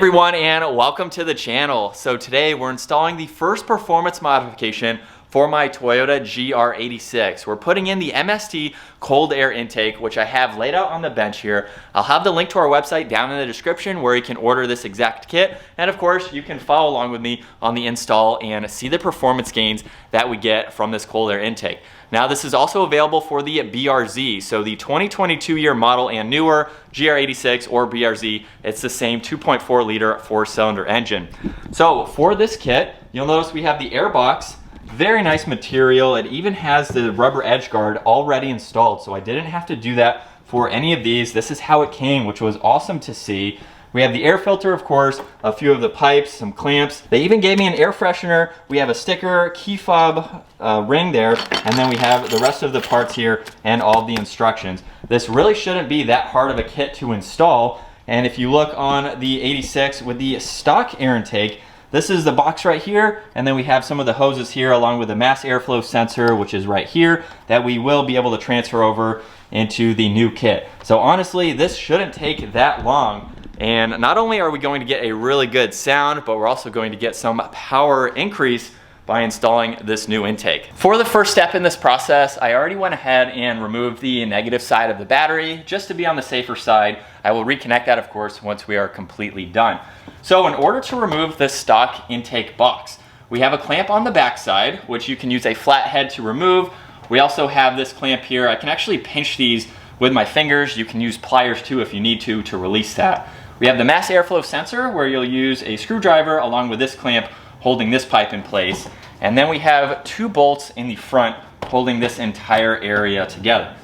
everyone, and welcome to the channel. So today we're installing the first performance modification for my Toyota GR86. We're putting in the MST Cold Air Intake, which I have laid out on the bench here. I'll have the link to our website down in the description where you can order this exact kit. And of course, you can follow along with me on the install and see the performance gains that we get from this cold air intake. Now, this is also available for the BRZ, so the 2022 year model and newer GR86 or BRZ. It's the same 2.4 liter 4-cylinder engine. So for this kit, you'll notice we have the air box. Very nice material. It even has the rubber edge guard already installed, so I didn't have to do that for any of these. This is how it came, which was awesome to see. We have the air filter, of course, a few of the pipes, some clamps. They even gave me an air freshener. We have a sticker, key fob ring there, and then we have the rest of the parts here and all of the instructions. This really shouldn't be that hard of a kit to install. And if you look on the 86 with the stock air intake, this is the box right here, and then we have some of the hoses here along with the mass airflow sensor, which is right here, that we will be able to transfer over into the new kit. So honestly, this shouldn't take that long. And not only are we going to get a really good sound, but we're also going to get some power increase by installing this new intake. For the first step in this process, I already went ahead and removed the negative side of the battery just to be on the safer side. I will reconnect that, of course, once we are completely done. So in order to remove this stock intake box, we have a clamp on the back side, which you can use a flat head to remove. We also have this clamp here. I can actually pinch these with my fingers. You can use pliers too if you need to release that. We have the mass airflow sensor where you'll use a screwdriver along with this clamp holding this pipe in place. And then we have two bolts in the front holding this entire area together.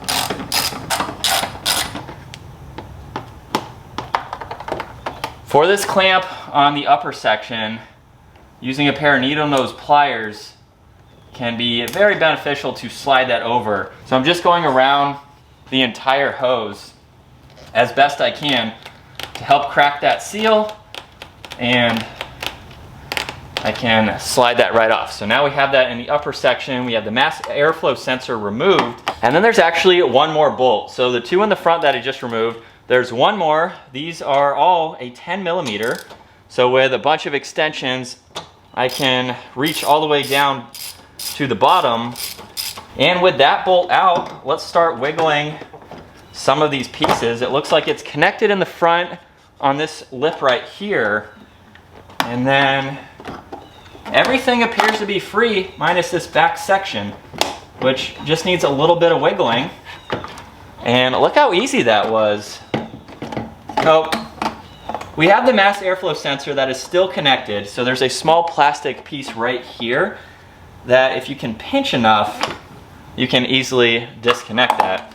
For this clamp on the upper section, using a pair of needle nose pliers can be very beneficial to slide that over. So I'm just going around the entire hose as best I can to help crack that seal, and I can slide that right off. So now we have that in the upper section. We have the mass airflow sensor removed, and then there's actually one more bolt. So the two in the front that I just removed, there's one more. These are all a 10mm. So with a bunch of extensions, I can reach all the way down to the bottom. And with that bolt out, let's start wiggling some of these pieces. It looks like it's connected in the front on this lip right here. And then everything appears to be free minus this back section, which just needs a little bit of wiggling. And look how easy that was. So we have the mass airflow sensor that is still connected. So there's a small plastic piece right here that if you can pinch enough, you can easily disconnect that.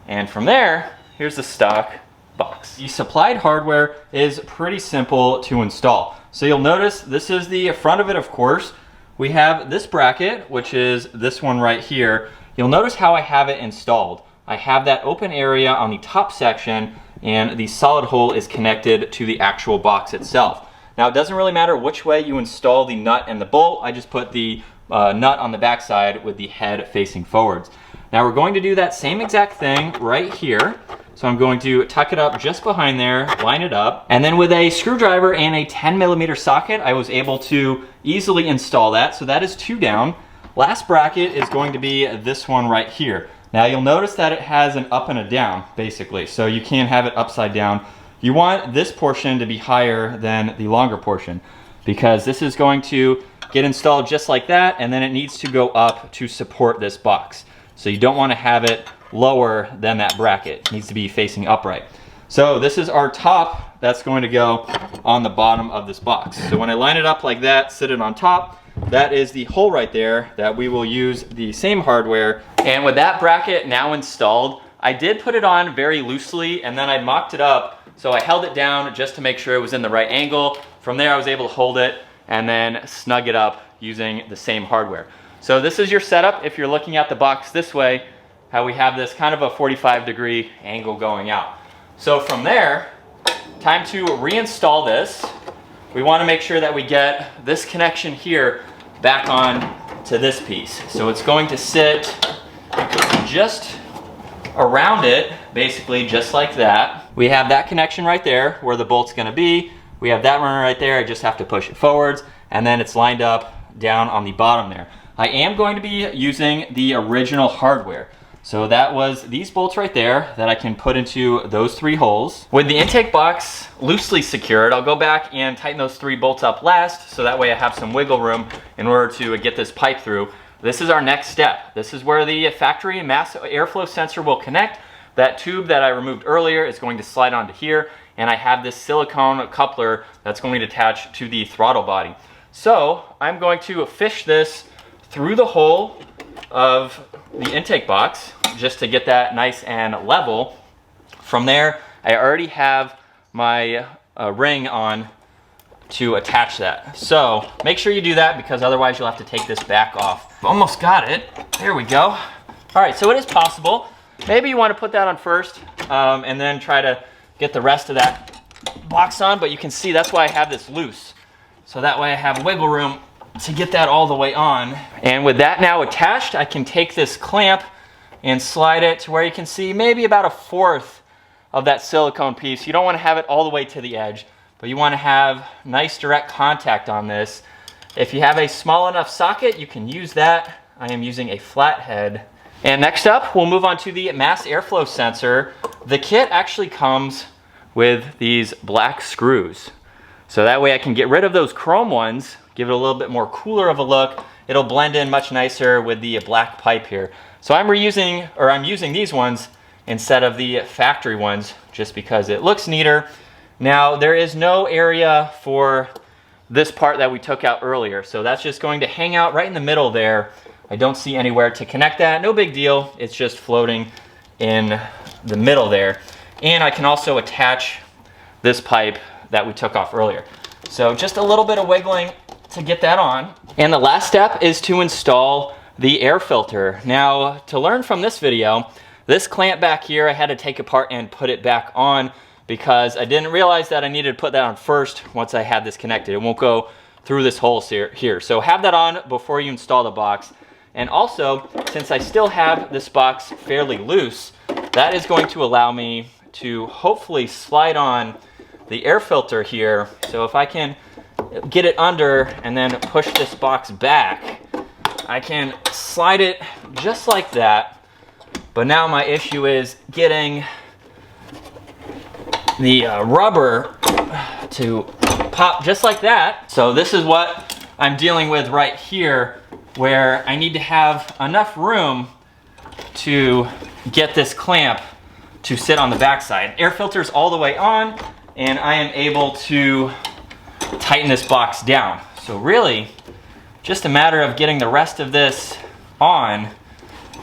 And from there, here's the stock box. The supplied hardware is pretty simple to install. So you'll notice this is the front of it, of course. We have this bracket, which is this one right here. You'll notice how I have it installed. I have that open area on the top section, and the solid hole is connected to the actual box itself. Now, it doesn't really matter which way you install the nut and the bolt. I just put the nut on the back side with the head facing forwards. Now we're going to do that same exact thing right here. So I'm going to tuck it up just behind there, line it up, and then with a screwdriver and a 10mm socket, I was able to easily install that. So that is two down. Last bracket is going to be this one right here. Now you'll notice that it has an up and a down, basically. So you can't have it upside down. You want this portion to be higher than the longer portion, because this is going to get installed just like that, and then it needs to go up to support this box. So you don't want to have it lower than that bracket. It needs to be facing upright. So this is our top that's going to go on the bottom of this box. So when I line it up like that, sit it on top, that is the hole right there that we will use the same hardware. And with that bracket now installed, I did put it on very loosely, and then I mocked it up. So I held it down just to make sure it was in the right angle. From there I was able to hold it and then snug it up using the same hardware. So this is your setup if you're looking at the box this way, how we have this kind of a 45-degree angle going out. So from there, time to reinstall this. We want to make sure that we get this connection here back on to this piece. So it's going to sit just around it, basically just like that. We have that connection right there where the bolt's going to be. We have that runner right there. I just have to push it forwards, and then it's lined up down on the bottom there. I am going to be using the original hardware. So that was these bolts right there that I can put into those 3 holes. With the intake box loosely secured, I'll go back and tighten those 3 bolts up last, so that way I have some wiggle room in order to get this pipe through. This is our next step. This is where the factory mass airflow sensor will connect. That tube that I removed earlier is going to slide onto here, and I have this silicone coupler that's going to attach to the throttle body. So I'm going to fish this through the hole of the intake box just to get that nice and level. From there, I already have my ring on to attach that. So make sure you do that, because otherwise you'll have to take this back off. Almost got it. There we go. All right, so it is possible. Maybe you want to put that on first and then try to get the rest of that box on, but you can see that's why I have this loose. So that way I have wiggle room to get that all the way on. And with that now attached, I can take this clamp and slide it to where you can see maybe about 1/4 of that silicone piece. You don't want to have it all the way to the edge, but you want to have nice direct contact on this. If you have a small enough socket, you can use that. I am using a flathead. And next up, we'll move on to the mass airflow sensor. The kit actually comes with these black screws. So that way I can get rid of those chrome ones, give it a little bit more cooler of a look. It'll blend in much nicer with the black pipe here. So I'm using these ones instead of the factory ones, just because it looks neater. Now, there is no area for this part that we took out earlier, so that's just going to hang out right in the middle there. I don't see anywhere to connect that. No big deal. It's just floating in the middle there. And I can also attach this pipe that we took off earlier. So just a little bit of wiggling to get that on. And the last step is to install the air filter. Now, to learn from this video, this clamp back here I had to take apart and put it back on, because I didn't realize that I needed to put that on first once I had this connected. It won't go through this hole here. So have that on before you install the box. And also, since I still have this box fairly loose, that is going to allow me to hopefully slide on the air filter here. So if I can get it under and then push this box back, I can slide it just like that. But now my issue is getting the rubber to pop just like that. So this is what I'm dealing with right here, where I need to have enough room to get this clamp to sit on the backside. Air filter's all the way on, and I am able to tighten this box down. So really, just a matter of getting the rest of this on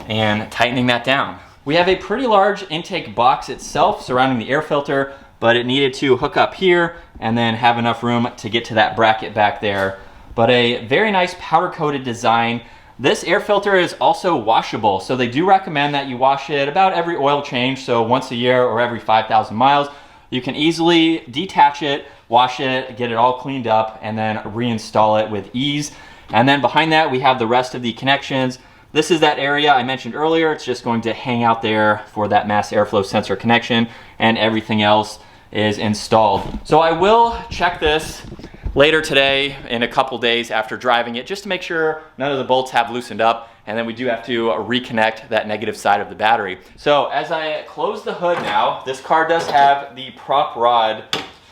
and tightening that down. We have a pretty large intake box itself surrounding the air filter, but it needed to hook up here and then have enough room to get to that bracket back there. But a very nice powder-coated design. This air filter is also washable, so they do recommend that you wash it about every oil change, so once a year or every 5,000 miles. You can easily detach it, wash it, get it all cleaned up, and then reinstall it with ease. And then behind that, we have the rest of the connections. This is that area I mentioned earlier. It's just going to hang out there for that mass airflow sensor connection, and everything else is installed. So I will check this later today, in a couple days after driving it, just to make sure none of the bolts have loosened up, and then we do have to reconnect that negative side of the battery. So as I close the hood now, this car does have the prop rod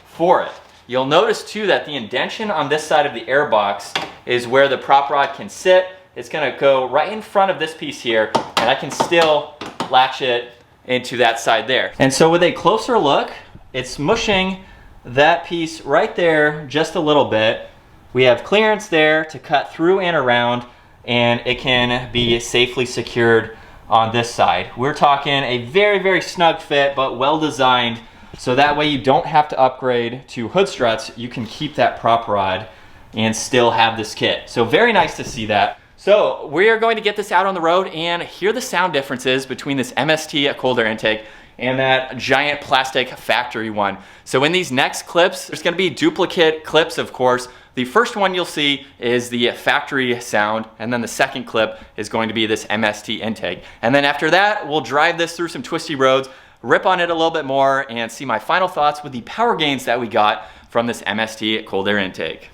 for it. You'll notice too that the indentation on this side of the air box is where the prop rod can sit. It's gonna go right in front of this piece here, and I can still latch it into that side there. And so with a closer look, it's mushing that piece right there just a little bit. We have clearance there to cut through and around, and it can be safely secured on this side. We're talking a very, very snug fit, but well designed, so that way you don't have to upgrade to hood struts. You can keep that prop rod and still have this kit. So very nice to see that. So we are going to get this out on the road and hear the sound differences between this MST Cold Air Intake and that giant plastic factory one. So in these next clips, there's gonna be duplicate clips, of course. The first one you'll see is the factory sound, and then the second clip is going to be this MST intake. And then after that, we'll drive this through some twisty roads, rip on it a little bit more, and see my final thoughts with the power gains that we got from this MST Cold Air Intake.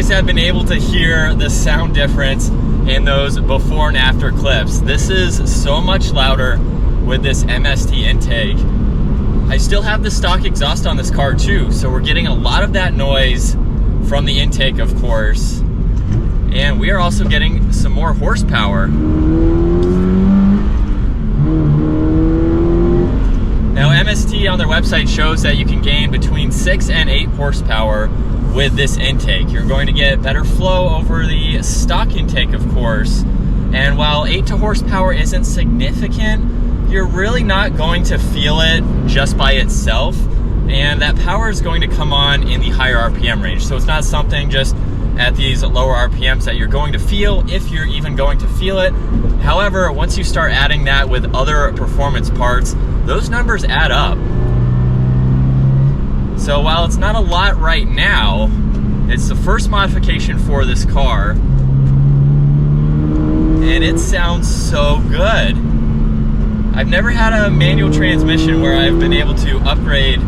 Have been able to hear the sound difference in those before and after clips. This is so much louder with this MST intake. I still have the stock exhaust on this car too, so we're getting a lot of that noise from the intake, of course, and we are also getting some more horsepower. Now MST on their website shows that you can gain between 6 and 8 horsepower with this intake. You're going to get better flow over the stock intake, of course, and while 8 horsepower isn't significant, you're really not going to feel it just by itself, and that power is going to come on in the higher RPM range. So it's not something just at these lower RPMs that you're going to feel, if you're even going to feel it. However, once you start adding that with other performance parts, those numbers add up. So while it's not a lot right now, it's the first modification for this car, and it sounds so good. I've never had a manual transmission where I've been able to upgrade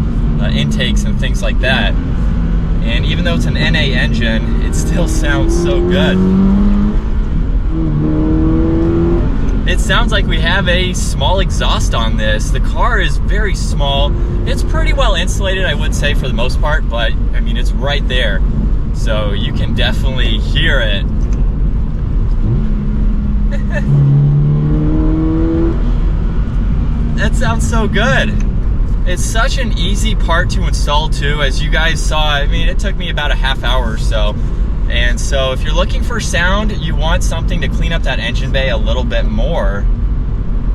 intakes and things like that. And even though it's an NA engine, it still sounds so good. It sounds like we have a small exhaust on this. The car is very small. It's pretty well insulated, I would say, for the most part, but I mean, it's right there. So you can definitely hear it. That sounds so good. It's such an easy part to install too, as you guys saw. I mean, it took me about a half hour or so. And so if you're looking for sound, you want something to clean up that engine bay a little bit more,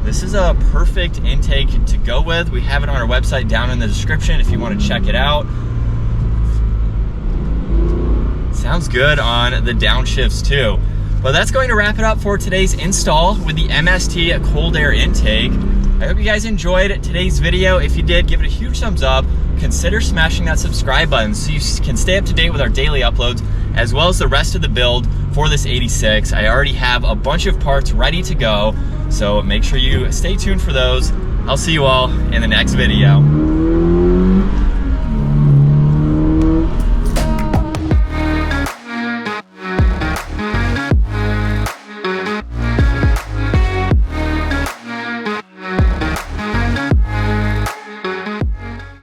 this is a perfect intake to go with. We have it on our website down in the description if you want to check it out. Sounds good on the downshifts too. Well, that's going to wrap it up for today's install with the MST Cold Air Intake. I hope you guys enjoyed today's video. If you did, give it a huge thumbs up. Consider smashing that subscribe button so you can stay up to date with our daily uploads, as well as the rest of the build for this 86. I already have a bunch of parts ready to go, so make sure you stay tuned for those. I'll see you all in the next video.